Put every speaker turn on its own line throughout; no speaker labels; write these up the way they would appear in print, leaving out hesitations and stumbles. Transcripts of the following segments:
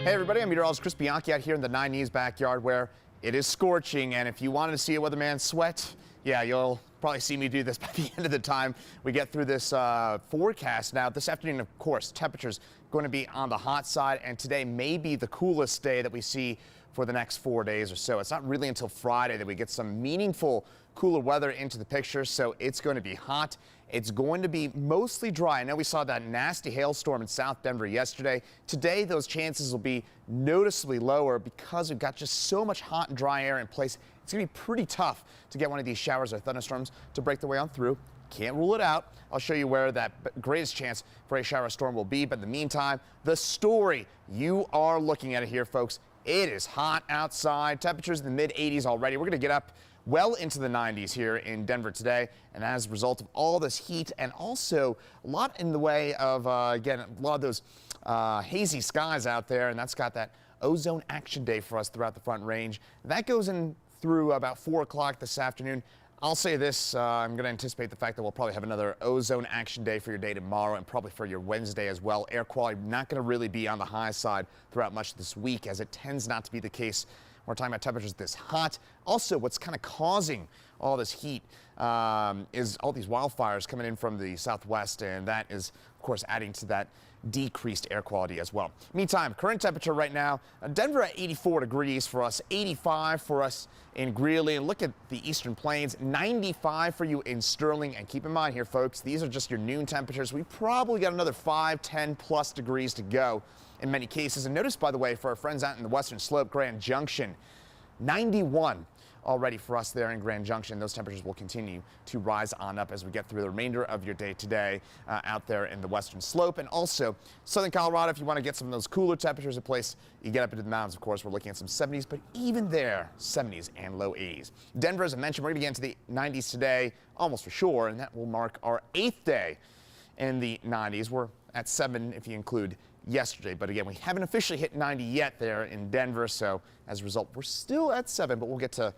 Hey everybody, I'm Meteorologist Chris Bianchi out here in the 9 News backyard where it is scorching, and if you wanted to see a weatherman sweat, yeah, you'll probably see me do this by the end of the time we get through this forecast. Now, this afternoon, of course, temperatures going to be on the hot side, and today may be the coolest day that we see for the next 4 days or so. It's not really until Friday that we get some meaningful cooler weather into the picture, so it's going to be hot. It's going to be mostly dry. I know we saw that nasty hailstorm in South Denver yesterday. Today, those chances will be noticeably lower because we've got just so much hot and dry air in place. It's going to be pretty tough to get one of these showers or thunderstorms to break their way on through. Can't rule it out. I'll show you where that greatest chance for a shower or storm will be. But in the meantime, the story, you are looking at it here, folks. It is hot outside. Temperatures in the mid-80s already. We're going to get up well into the 90s here in Denver today, and as a result of all this heat and also a lot in the way of, again, a lot of those hazy skies out there, and that's got that ozone action day for us throughout the Front Range. That goes in through about 4 o'clock this afternoon. I'll say this, I'm going to anticipate the fact that we'll probably have another ozone action day for your day tomorrow and probably for your Wednesday as well. Air quality not going to really be on the high side throughout much of this week, as it tends not to be the case. We're talking about temperatures this hot. Also, what's kind of causing all this heat is all these wildfires coming in from the southwest, and that is, of course, adding to that decreased air quality as well. Meantime, current temperature right now, Denver at 84 degrees for us, 85 for us in Greeley, and look at the Eastern Plains, 95 for you in Sterling. And keep in mind here, folks, these are just your noon temperatures. We probably got another 5, 10 plus degrees to go in many cases. And notice, by the way, for our friends out in the Western Slope, Grand Junction, 91 already for us there in Grand Junction. Those temperatures will continue to rise on up as we get through the remainder of your day today out there in the Western Slope. And also Southern Colorado, if you want to get some of those cooler temperatures in place, you get up into the mountains, of course, we're looking at some 70s, but even there, 70s and low 80s. Denver, as I mentioned, we're going to get into the 90s today, almost for sure, and that will mark our 8th day in the 90s. We're at 7 if you include yesterday, but again, we haven't officially hit 90 yet there in Denver, so as a result, we're still at 7, but we'll get to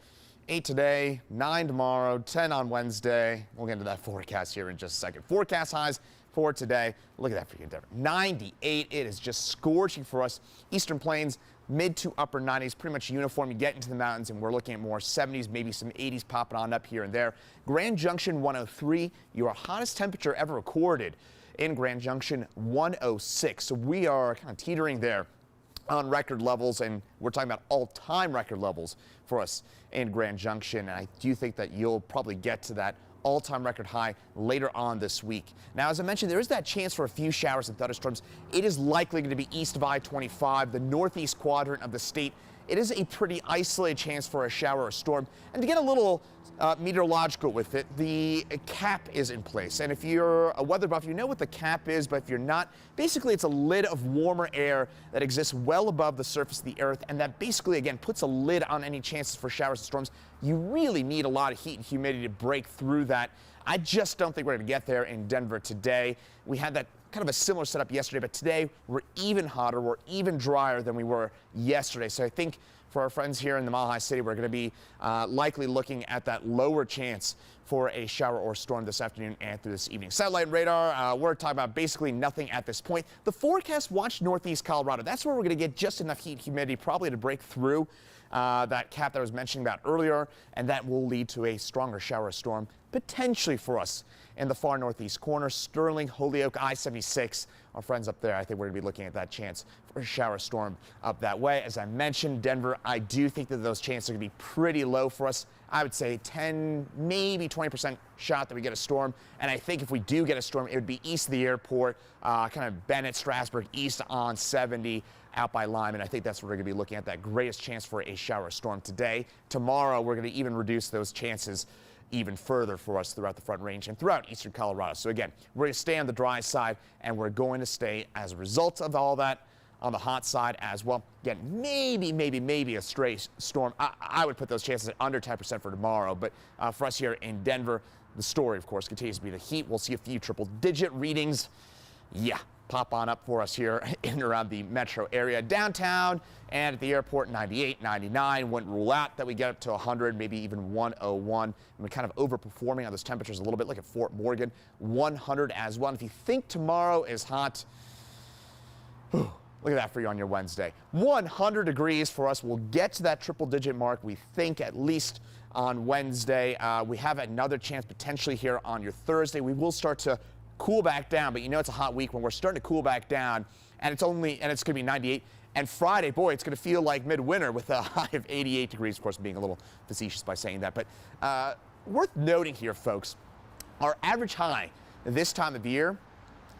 8 today, 9 tomorrow, 10 on Wednesday. We'll get into that forecast here in just a second. Forecast highs for today. Look at that for you in Denver. 98. It is just scorching for us. Eastern Plains, mid to upper 90s, pretty much uniform. You get into the mountains, and we're looking at more 70s, maybe some 80s popping on up here and there. Grand Junction, 103. Your hottest temperature ever recorded in Grand Junction, 106. So we are kind of teetering there on record levels, and we're talking about all-time record levels for us in Grand Junction. And I do think that you'll probably get to that all-time record high later on this week. Now, as I mentioned, there is that chance for a few showers and thunderstorms. It is likely going to be east of I-25, the northeast quadrant of the state. It is a pretty isolated chance for a shower or storm. And to get a little meteorological with it, the cap is in place. And if you're a weather buff, you know what the cap is, but if you're not, basically it's a lid of warmer air that exists well above the surface of the earth, and that basically, again, puts a lid on any chances for showers and storms. You really need a lot of heat and humidity to break through that. I just don't think we're going to get there in Denver today. We had that kind of a similar setup yesterday, but today we're even hotter, we're even drier than we were yesterday. So I think for our friends here in the Mile High City, we're going to be likely looking at that lower chance for a shower or storm this afternoon and through this evening. Satellite and radar, we're talking about basically nothing at this point. The forecast, watch northeast Colorado. That's where we're going to get just enough heat and humidity probably to break through that cap that I was mentioning about earlier, and that will lead to a stronger shower or storm potentially for us in the far northeast corner. Sterling, Holyoke, I-76, our friends up there, I think we're going to be looking at that chance for a shower storm up that way. As I mentioned, Denver, I do think that those chances are going to be pretty low for us. I would say 10, maybe 20% shot that we get a storm. And I think if we do get a storm, it would be east of the airport, kind of Bennett, Strasburg, east on 70, out by Lyman. I think that's where we're going to be looking at that greatest chance for a shower or storm today. Tomorrow, we're going to even reduce those chances even further for us throughout the Front Range and throughout eastern Colorado. So again, we're going to stay on the dry side, and we're going to stay, as a result of all that, on the hot side as well. Again, maybe a stray storm. I would put those chances at under 10% for tomorrow. But for us here in Denver, the story, of course, continues to be the heat. We'll see a few triple-digit readings. Yeah, pop on up for us here in and around the metro area. Downtown and at the airport, 98, 99. Wouldn't rule out that we get up to 100, maybe even 101. And we're kind of overperforming on those temperatures a little bit, like at Fort Morgan, 100 as well. And if you think tomorrow is hot, Look at that for you on your Wednesday. 100 degrees for us. We'll get to that triple-digit mark, we think, at least on Wednesday. We have another chance potentially here on your Thursday. We will start to cool back down, but you know it's a hot week when we're starting to cool back down, and it's going to be 98. And Friday, boy, it's going to feel like midwinter with a high of 88 degrees. Of course, I'm being a little facetious by saying that, but worth noting here, folks, our average high this time of year,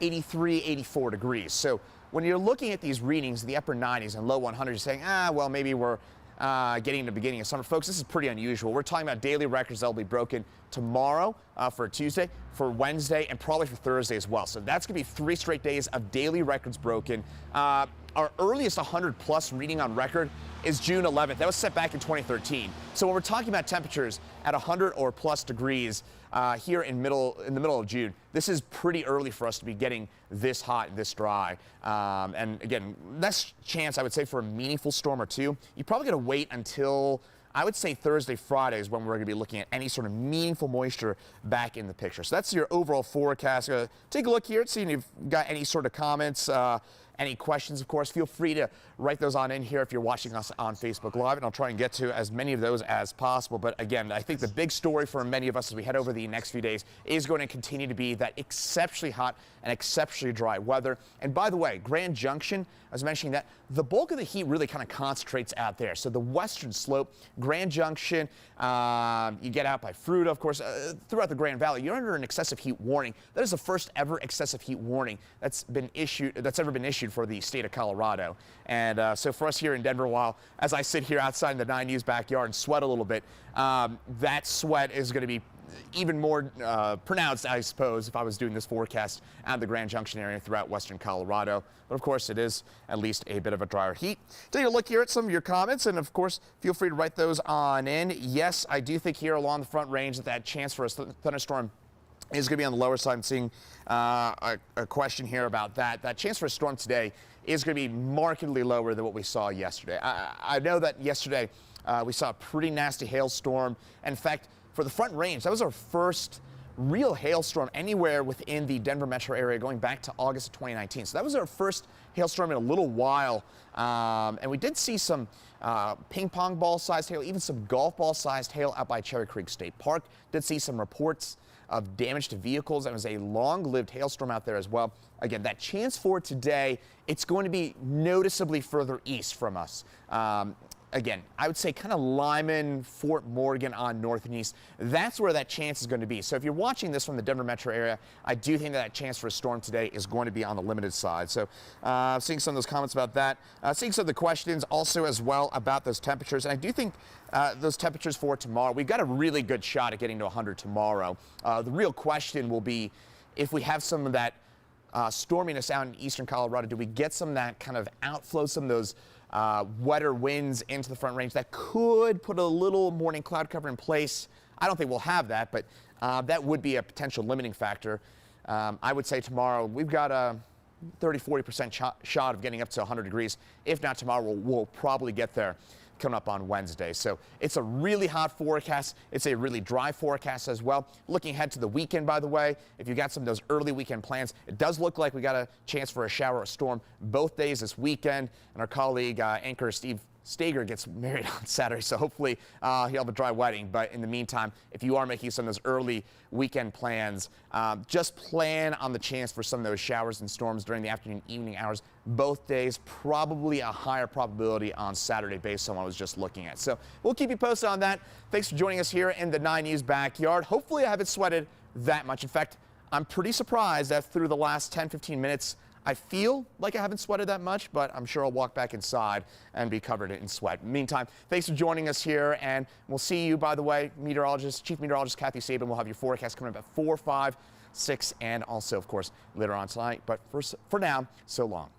83, 84 degrees. So when you're looking at these readings, the upper 90s and low 100s, you're saying, well, maybe we're getting to the beginning of summer. Folks, this is pretty unusual. We're talking about daily records that will be broken tomorrow for Tuesday, for Wednesday, and probably for Thursday as well. So that's going to be 3 straight days of daily records broken. Our earliest 100-plus reading on record is June 11th. That was set back in 2013. So when we're talking about temperatures at 100 or plus degrees here in the middle of June, this is pretty early for us to be getting this hot and this dry. And again, less chance, I would say, for a meaningful storm or two. You're probably going to wait until, I would say, Thursday, Friday is when we're going to be looking at any sort of meaningful moisture back in the picture. So that's your overall forecast. Take a look here, see if you've got any sort of comments. Any questions, of course, feel free to write those on in here if you're watching us on Facebook Live, and I'll try and get to as many of those as possible. But again, I think the big story for many of us as we head over the next few days is going to continue to be that exceptionally hot and exceptionally dry weather. And by the way, Grand Junction, I was mentioning that the bulk of the heat really kind of concentrates out there. So the western slope, Grand Junction, you get out by Fruita, of course, throughout the Grand Valley, you're under an excessive heat warning. That is the first ever excessive heat warning that's ever been issued for the state of Colorado. And so for us here in Denver, while as I sit here outside in the 9 News backyard and sweat a little bit, that sweat is going to be even more pronounced, I suppose, if I was doing this forecast out of the Grand Junction area throughout western Colorado. But of course, it is at least a bit of a drier heat. Take a look here at some of your comments, and of course, feel free to write those on in. Yes, I do think here along the front range that chance for a thunderstorm is going to be on the lower side. I'm seeing a question here about that. That chance for a storm today is going to be markedly lower than what we saw yesterday. I know that yesterday we saw a pretty nasty hailstorm. In fact, for the front range, that was our first real hailstorm anywhere within the Denver metro area going back to August of 2019. So that was our first hailstorm in a little while. And we did see some ping pong ball sized hail, even some golf ball sized hail out by Cherry Creek State Park. Did see some reports of damage to vehicles. It was a long-lived hailstorm out there as well. Again, that chance for today, it's going to be noticeably further east from us. Again, I would say kind of Lyman, Fort Morgan on north and east. That's where that chance is going to be. So if you're watching this from the Denver metro area, I do think that chance for a storm today is going to be on the limited side. So seeing some of those comments about that, seeing some of the questions also as well about those temperatures. And I do think those temperatures for tomorrow, we've got a really good shot at getting to 100 tomorrow. The real question will be if we have some of that storminess out in eastern Colorado, do we get some of that kind of outflow, some of those wetter winds into the front range that could put a little morning cloud cover in place? I don't think we'll have that, but that would be a potential limiting factor. I would say tomorrow we've got a 30-40% shot of getting up to 100 degrees. If not tomorrow, we'll probably get there coming up on Wednesday. So it's a really hot forecast. It's a really dry forecast as well. Looking ahead to the weekend, by the way, if you got some of those early weekend plans, it does look like we got a chance for a shower or storm both days this weekend. And our colleague, anchor Steve Stager, gets married on Saturday, so hopefully he'll have a dry wedding. But in the meantime, if you are making some of those early weekend plans, just plan on the chance for some of those showers and storms during the afternoon, evening hours. Both days, probably a higher probability on Saturday based on what I was just looking at. So we'll keep you posted on that. Thanks for joining us here in the 9 News backyard. Hopefully I haven't sweated that much. In fact, I'm pretty surprised that through the last 10-15 minutes, I feel like I haven't sweated that much, but I'm sure I'll walk back inside and be covered in sweat. Meantime, thanks for joining us here, and we'll see you, by the way, Chief Meteorologist Kathy Sabin will have your forecast coming up at 4, 5, 6, and also, of course, later on tonight. But for now, so long.